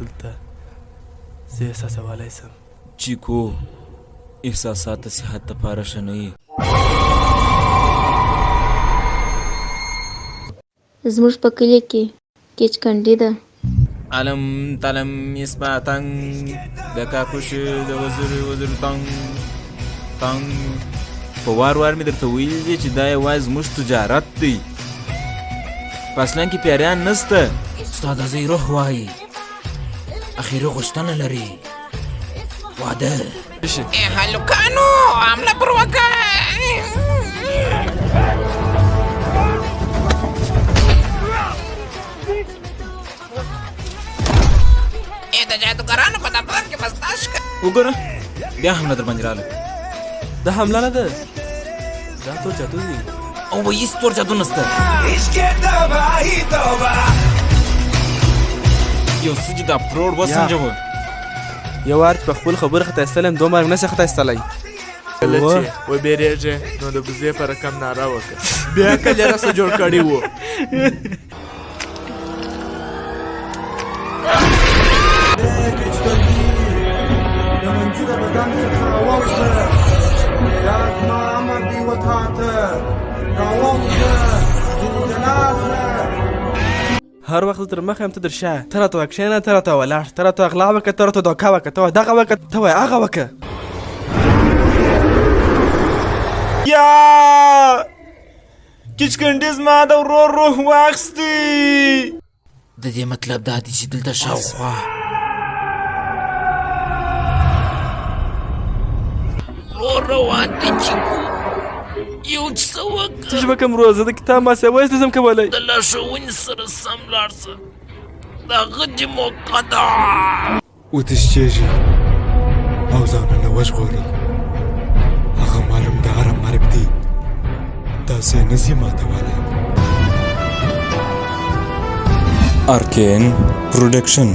دلته زه احساسولی سم. چیکو احساسات د صحت دپاره ښه نه وي. زموږ په کلي کې کیچکنډي ده. علم تلم اثباتنګ د کاکوش د وزر تنګ تنګ په وار مې درته ویلي دي چې دا یوازې زموږ تجارت دی. په اسلام کې پیریان نسته. استاد ازی روح وایي اخیري غوښتنه لري واده. هلکانو حمله پر وکړه. د جادوګرانو په دفتر کې بستا شکه. وګوره بیا حمله در باندې راغله. دا حمله نه ده، دا تور جادو دی. او به هیڅ تور جادو نسته. یو څه چې دا پروړ وسنجوه. یو وار چې په خپل خبره خطا ایستلی یم، دوه مرګ نشي خطا ایستلی. کله چې وبېرېږې نو د بوزې په رقم ناره وکړه. بیا کله رسه جوړ کړي وو. هر وخت زه تر مخه یم، ته در شا. ته راته کښېنه، ته راته ولاړ، ته راته غلا وکړه، ته راته دوکه وکړه، ته وایه دغه وکړه، ته وایه هغه وکړه. یا کچکنډي زما د ورور روح واخیستې. د دې مطلب دا دی چې دلته شاوخوا ورور روان دی چیکو. یو څه وکړه. څه چې به کوم روز زه د کتاب ماسویس نشم کولی. د لارښوونې سره سم لاړ شه. د هغه دې موقع ده. وتشتېږي او ځانونه وژغوري. هغه معلوم د هره مرګ دی، داسې نه سي ماتولی. Arcane Production